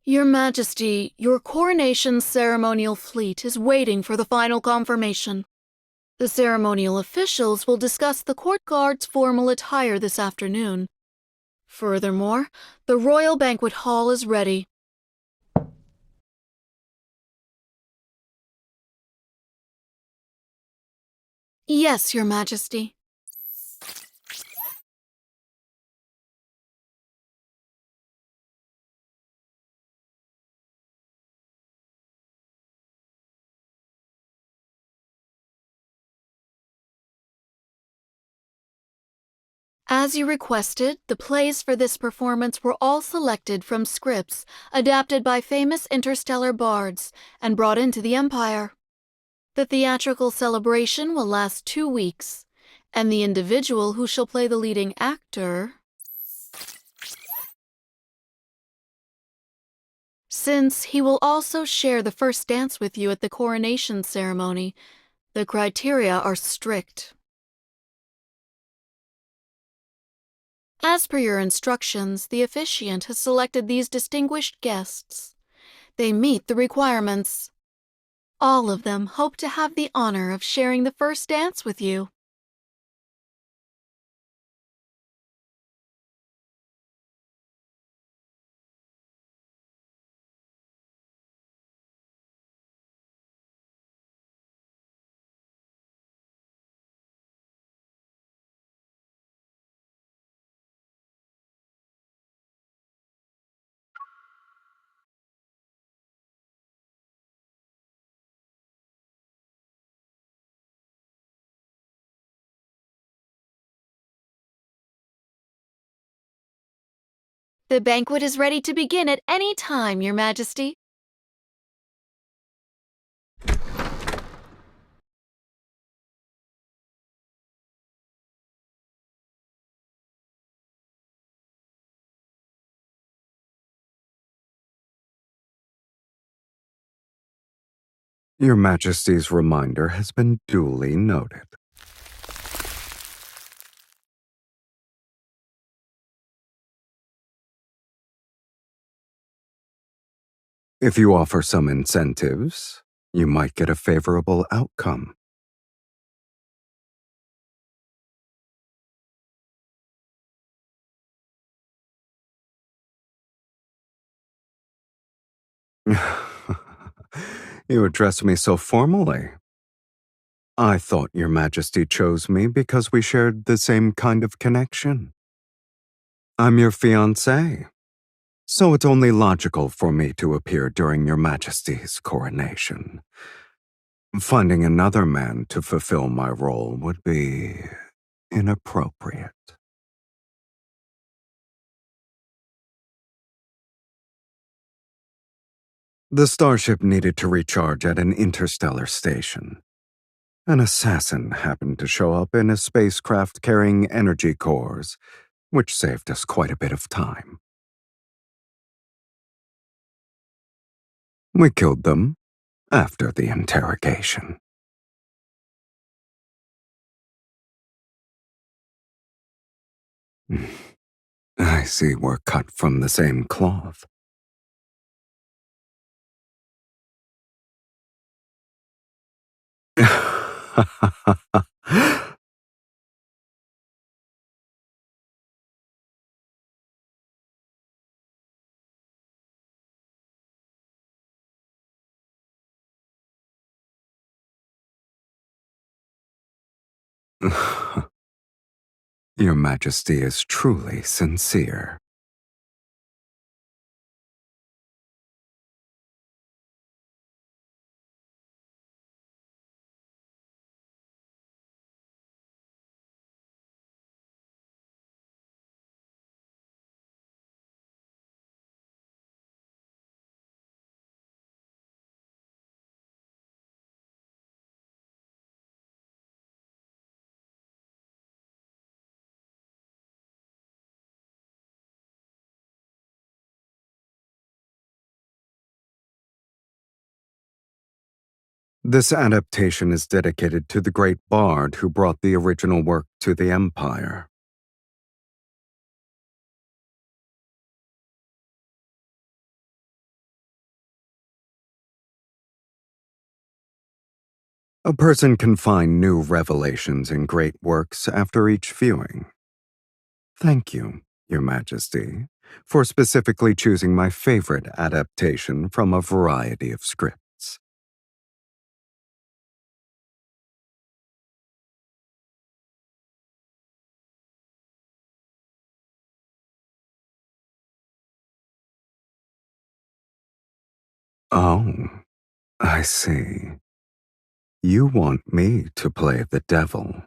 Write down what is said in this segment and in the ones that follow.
Your Majesty, your coronation ceremonial fleet is waiting for the final confirmation. The ceremonial officials will discuss the court guard's formal attire this afternoon. Furthermore, the royal banquet hall is ready. Yes, Your Majesty. As you requested, the plays for this performance were all selected from scripts adapted by famous interstellar bards and brought into the Empire. The theatrical celebration will last 2 weeks, and the individual who shall play the leading actor... Since he will also share the first dance with you at the coronation ceremony, the criteria are strict. As per your instructions, the officiant has selected these distinguished guests. They meet the requirements. All of them hope to have the honor of sharing the first dance with you. The banquet is ready to begin at any time, Your Majesty. Your Majesty's reminder has been duly noted. If you offer some incentives, you might get a favorable outcome. You address me so formally. I thought Your Majesty chose me because we shared the same kind of connection. I'm your fiancé, so it's only logical for me to appear during Your Majesty's coronation. Finding another man to fulfill my role would be inappropriate. The starship needed to recharge at an interstellar station. An assassin happened to show up in a spacecraft carrying energy cores, which saved us quite a bit of time. We killed them after the interrogation. I see we're cut from the same cloth. Your Majesty is truly sincere. This adaptation is dedicated to the great bard who brought the original work to the Empire. A person can find new revelations in great works after each viewing. Thank you, Your Majesty, for specifically choosing my favorite adaptation from a variety of scripts. Oh, I see. You want me to play the devil.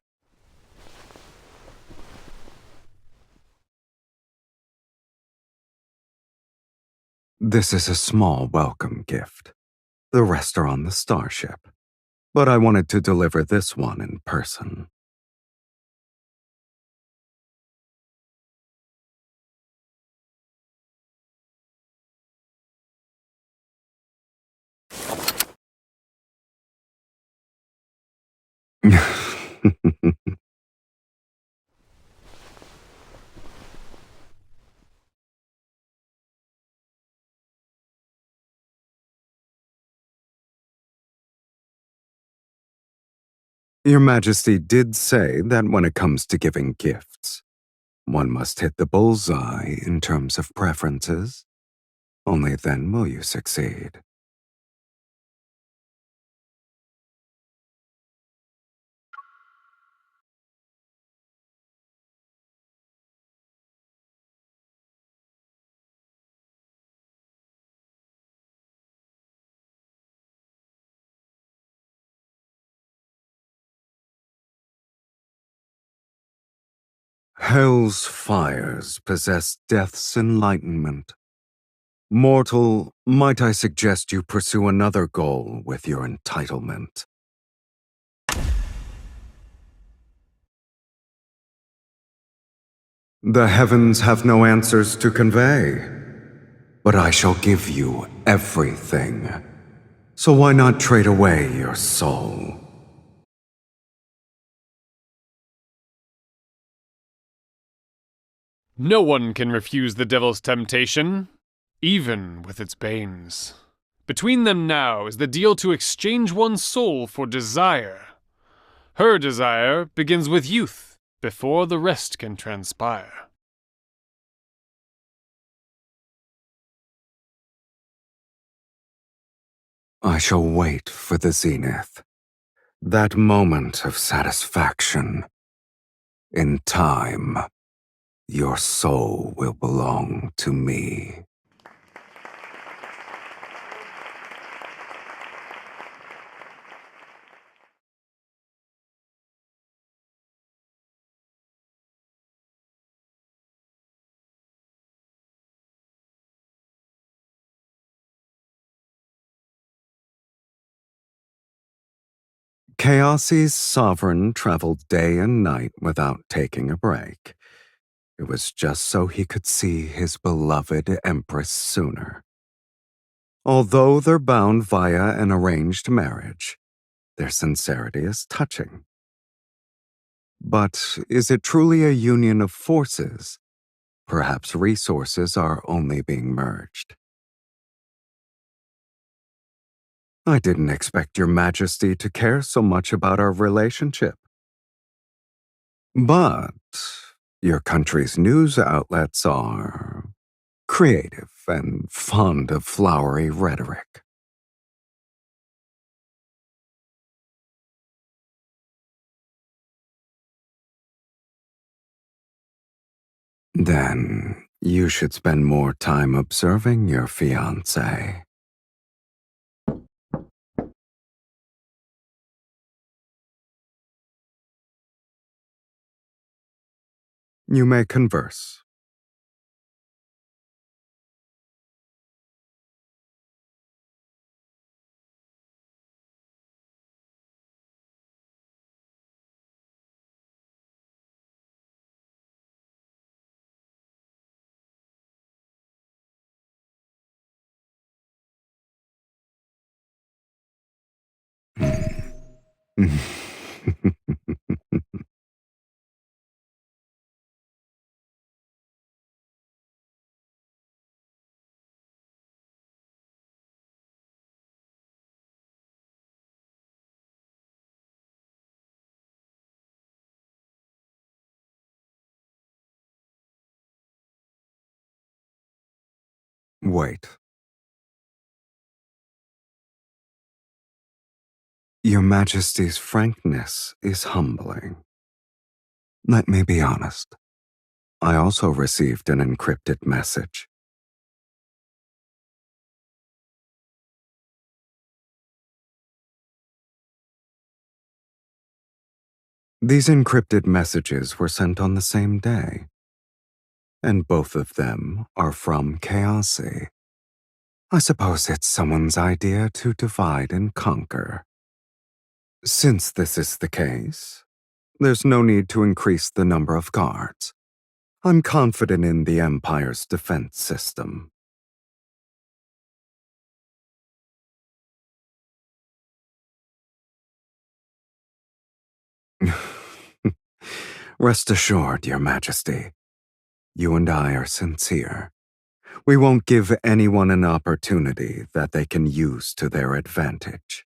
This is a small welcome gift. The rest are on the starship, but I wanted to deliver this one in person. Your Majesty did say that when it comes to giving gifts, one must hit the bullseye in terms of preferences. Only then will you succeed. Hell's fires possess death's enlightenment. Mortal, might I suggest you pursue another goal with your entitlement? The heavens have no answers to convey, but I shall give you everything. So why not trade away your soul? No one can refuse the devil's temptation, even with its banes. Between them now is the deal to exchange one's soul for desire. Her desire begins with youth, before the rest can transpire. I shall wait for the zenith, that moment of satisfaction. In time, your soul will belong to me. Chaos's sovereign traveled day and night without taking a break. It was just so he could see his beloved Empress sooner. Although they're bound via an arranged marriage, their sincerity is touching. But is it truly a union of forces? Perhaps resources are only being merged. I didn't expect Your Majesty to care so much about our relationship. But your country's news outlets are creative and fond of flowery rhetoric. Then you should spend more time observing your fiancé. You may converse. Wait. Your Majesty's frankness is humbling. Let me be honest. I also received an encrypted message. These encrypted messages were sent on the same day, and both of them are from Chaosy. I suppose it's someone's idea to divide and conquer. Since this is the case, there's no need to increase the number of guards. I'm confident in the Empire's defense system. Rest assured, Your Majesty, you and I are sincere. We won't give anyone an opportunity that they can use to their advantage.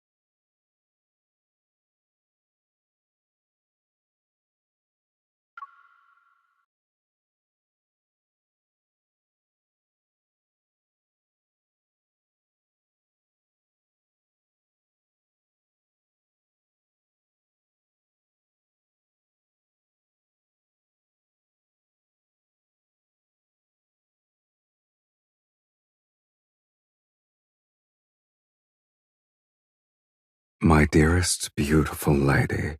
My dearest, beautiful lady,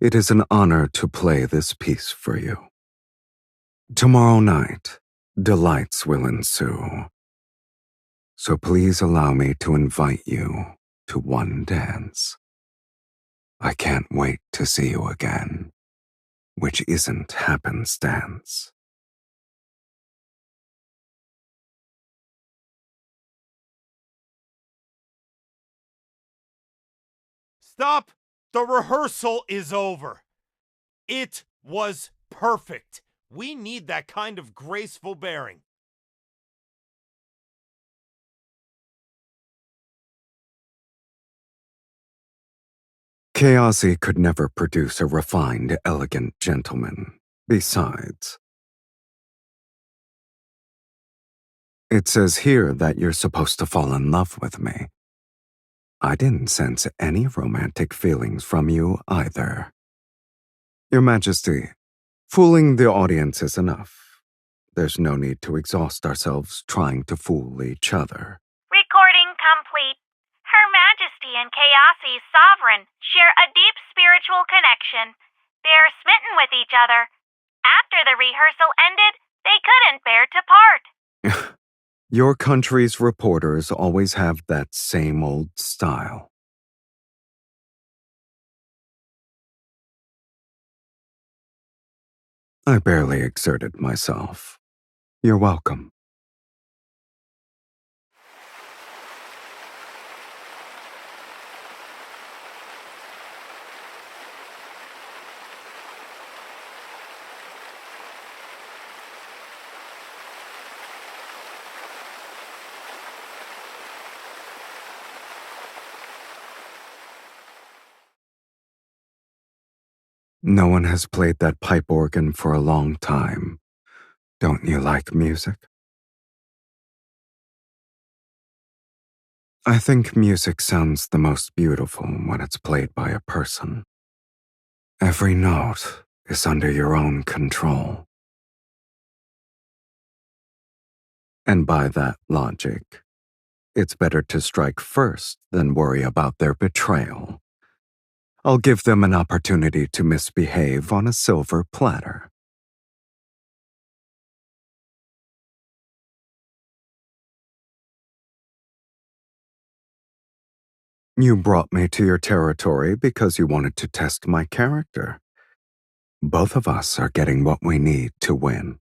it is an honor to play this piece for you. Tomorrow night, delights will ensue. So please allow me to invite you to one dance. I can't wait to see you again, which isn't happenstance. Stop! The rehearsal is over. It was perfect. We need that kind of graceful bearing. Chaosy could never produce a refined, elegant gentleman. Besides, it says here that you're supposed to fall in love with me. I didn't sense any romantic feelings from you either. Your Majesty, fooling the audience is enough. There's no need to exhaust ourselves trying to fool each other. Recording complete. Her Majesty and Chaosy's sovereign share a deep spiritual connection. They're smitten with each other. After the rehearsal ended, they couldn't bear to part. Your country's reporters always have that same old style. I barely exerted myself. You're welcome. No one has played that pipe organ for a long time. Don't you like music? I think music sounds the most beautiful when it's played by a person. Every note is under your own control. And by that logic, it's better to strike first than worry about their betrayal. I'll give them an opportunity to misbehave on a silver platter. You brought me to your territory because you wanted to test my character. Both of us are getting what we need to win.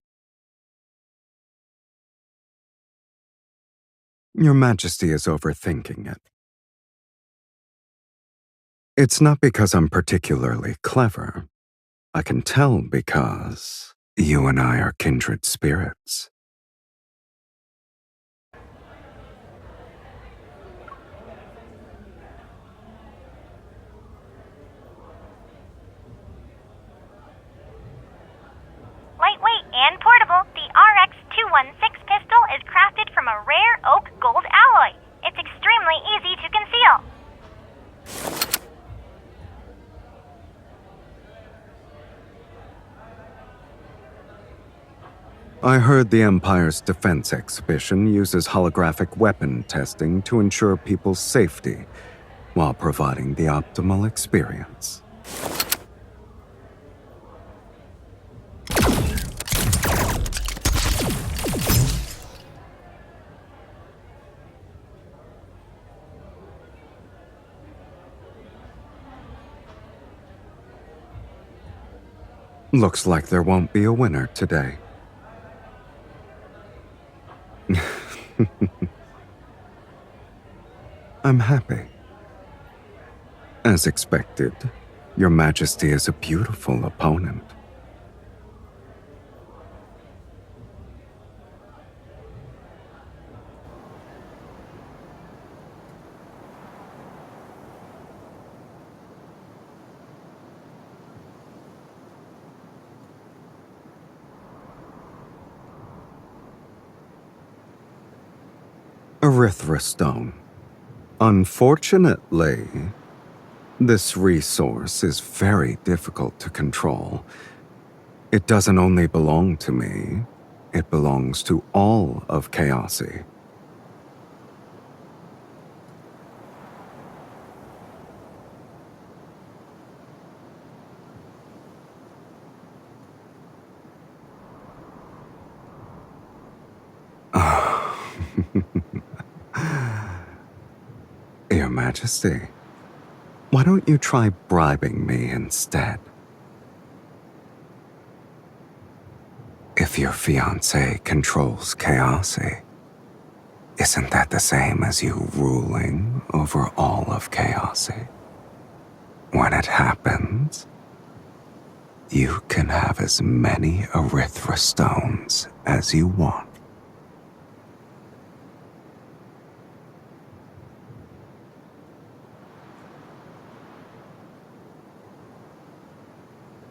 Your Majesty is overthinking it. It's not because I'm particularly clever. I can tell because you and I are kindred spirits. Lightweight and portable, the RX-216 pistol is crafted from a I heard the Empire's defense exhibition uses holographic weapon testing to ensure people's safety while providing the optimal experience. Looks like there won't be a winner today. I'm happy. As expected, Your Majesty is a beautiful opponent. Erythrostone. Unfortunately, this resource is very difficult to control. It doesn't only belong to me, it belongs to all of Chaosy. Your Majesty, why don't you try bribing me instead? If your fiancé controls Chaosy, isn't that the same as you ruling over all of Chaosy? When it happens, you can have as many Erythrostones as you want.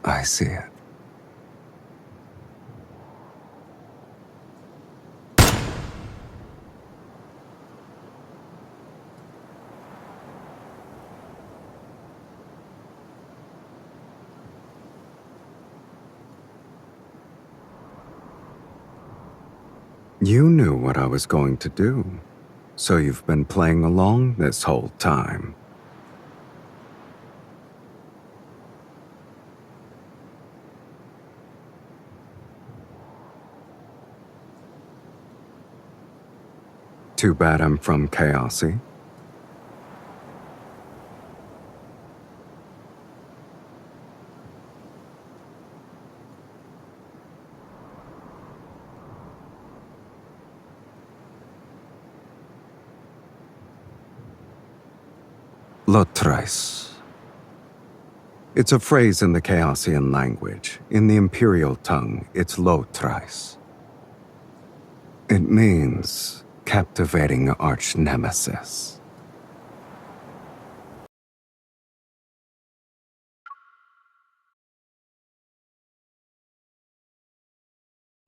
I see it. You knew what I was going to do, so you've been playing along this whole time. Too bad I'm from Chaosy. Lotrais. It's a phrase in the Chaosian language. In the Imperial tongue, it's Lotrais. It means captivating arch-nemesis.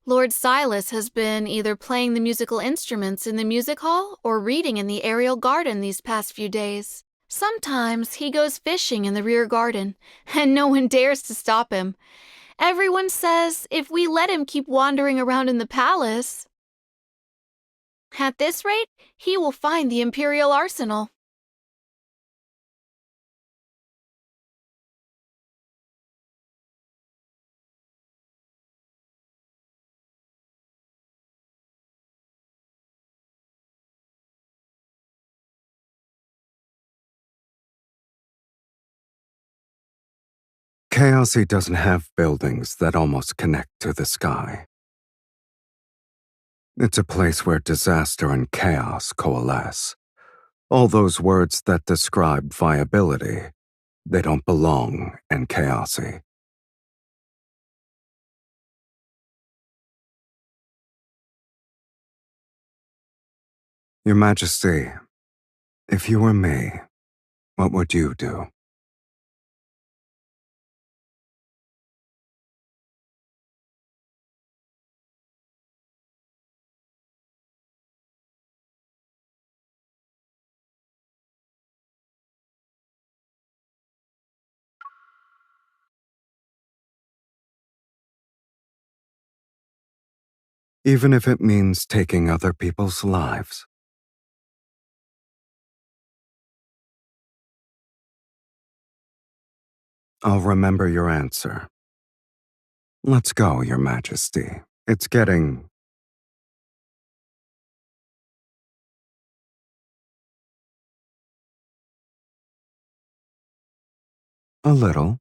Lord Sylus has been either playing the musical instruments in the music hall or reading in the aerial garden these past few days. Sometimes he goes fishing in the rear garden, and no one dares to stop him. Everyone says if we let him keep wandering around in the palace, at this rate, he will find the Imperial arsenal. Chaosy doesn't have buildings that almost connect to the sky. It's a place where disaster and chaos coalesce. All those words that describe viability, they don't belong in Chaosy. Your Majesty, if you were me, what would you do? even if it means taking other people's lives. I'll remember your answer. Let's go, Your Majesty. It's getting... a little.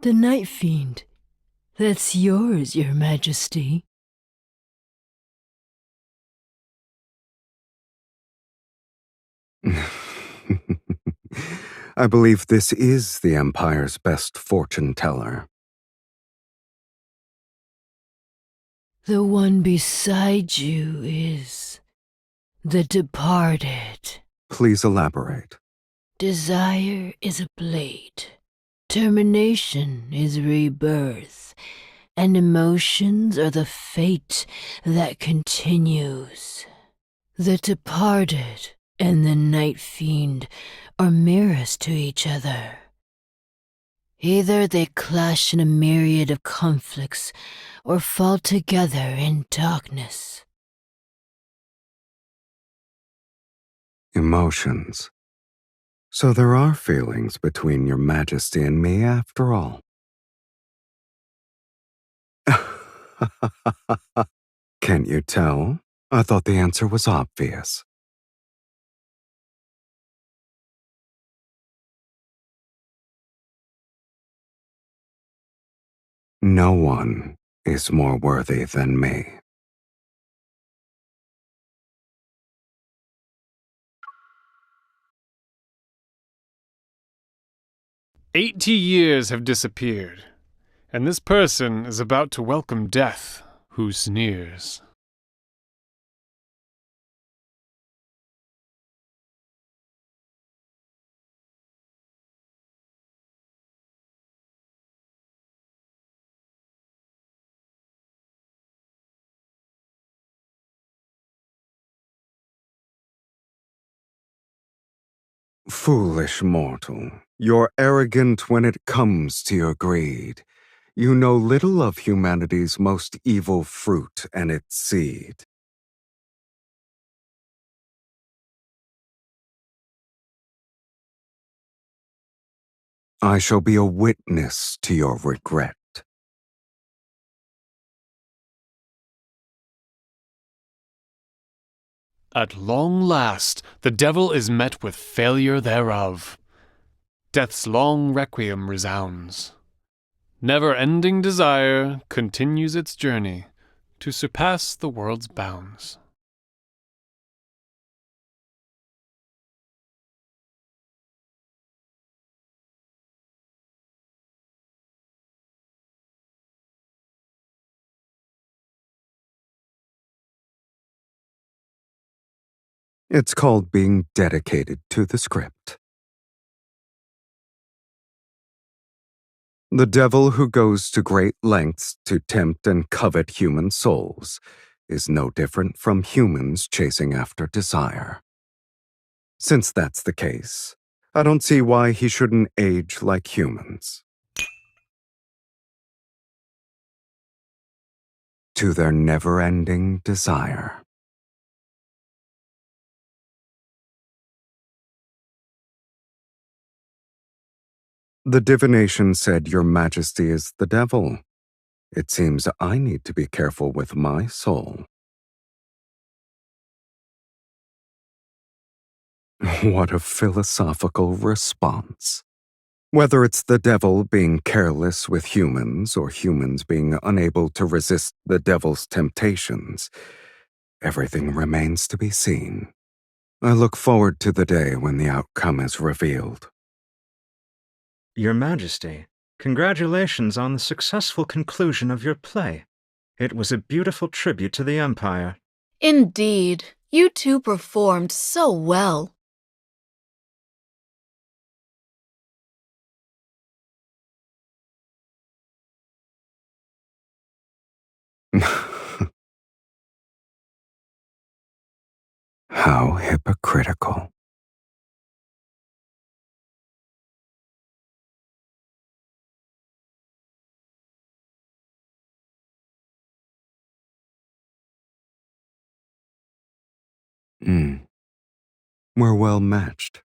The Night Fiend. That's yours, Your Majesty. I believe this is the Empire's best fortune teller. The one beside you is the departed. Please elaborate. Desire is a blade. Termination is rebirth. And emotions are the fate that continues. The departed and the Night Fiend are mirrors to each other. Either they clash in a myriad of conflicts or fall together in darkness. Emotions. So there are feelings between Your Majesty and me after all. Can't you tell? I thought the answer was obvious. No one is more worthy than me. "80 years have disappeared, and this person is about to welcome death, who sneers. Foolish mortal, you're arrogant when it comes to your greed. You know little of humanity's most evil fruit and its seed. I shall be a witness to your regret. At long last, the devil is met with failure thereof. Death's long requiem resounds. Never-ending desire continues its journey to surpass the world's bounds. It's called being dedicated to the script. The devil who goes to great lengths to tempt and covet human souls is no different from humans chasing after desire. Since that's the case, I don't see why he shouldn't age like humans. To their never-ending desire. The divination said Your Majesty is the devil. It seems I need to be careful with my soul. What a philosophical response. Whether it's the devil being careless with humans or humans being unable to resist the devil's temptations, everything remains to be seen. I look forward to the day when the outcome is revealed. Your Majesty, congratulations on the successful conclusion of your play. It was a beautiful tribute to the Empire. Indeed, you two performed so well. How hypocritical. Hmm. We're well matched.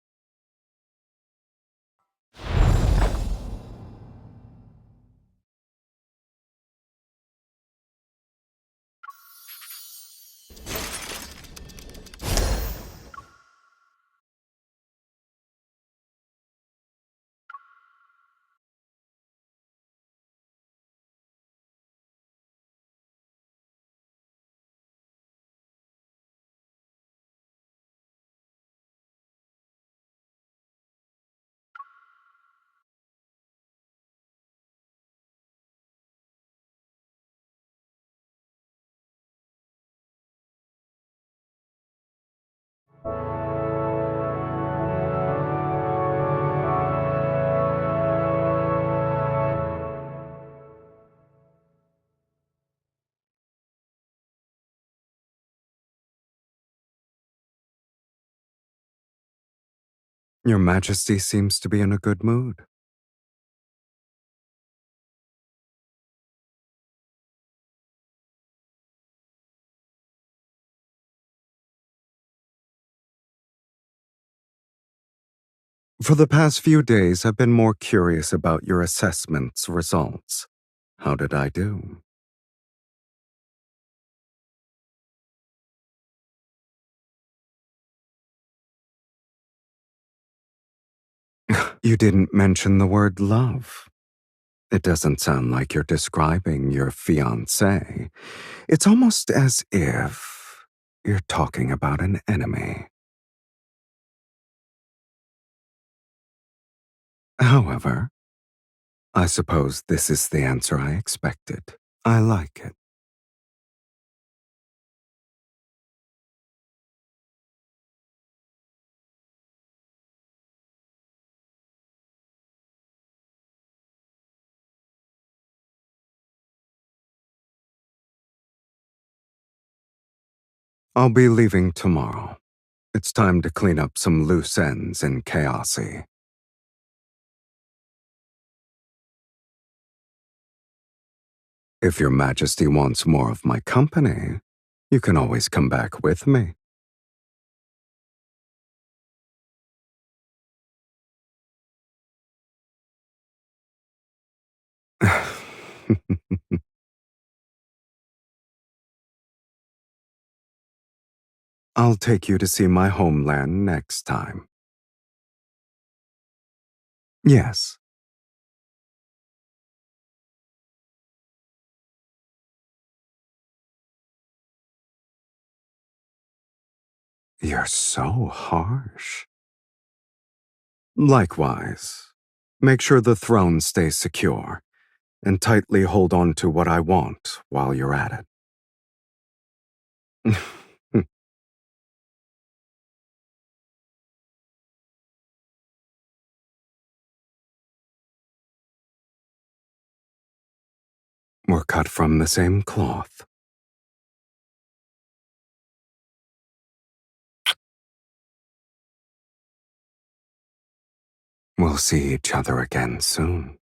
Your Majesty seems to be in a good mood. For the past few days, I've been more curious about your assessment's results. How did I do? You didn't mention the word love. It doesn't sound like you're describing your fiancé. It's almost as if you're talking about an enemy. However, I suppose this is the answer I expected. I like it. I'll be leaving tomorrow. It's time to clean up some loose ends in Chaosy. If your Majesty wants more of my company, you can always come back with me. I'll take you to see my homeland next time. Yes. You're so harsh. Likewise, make sure the throne stays secure, and tightly hold on to what I want while you're at it. We're cut from the same cloth. We'll see each other again soon.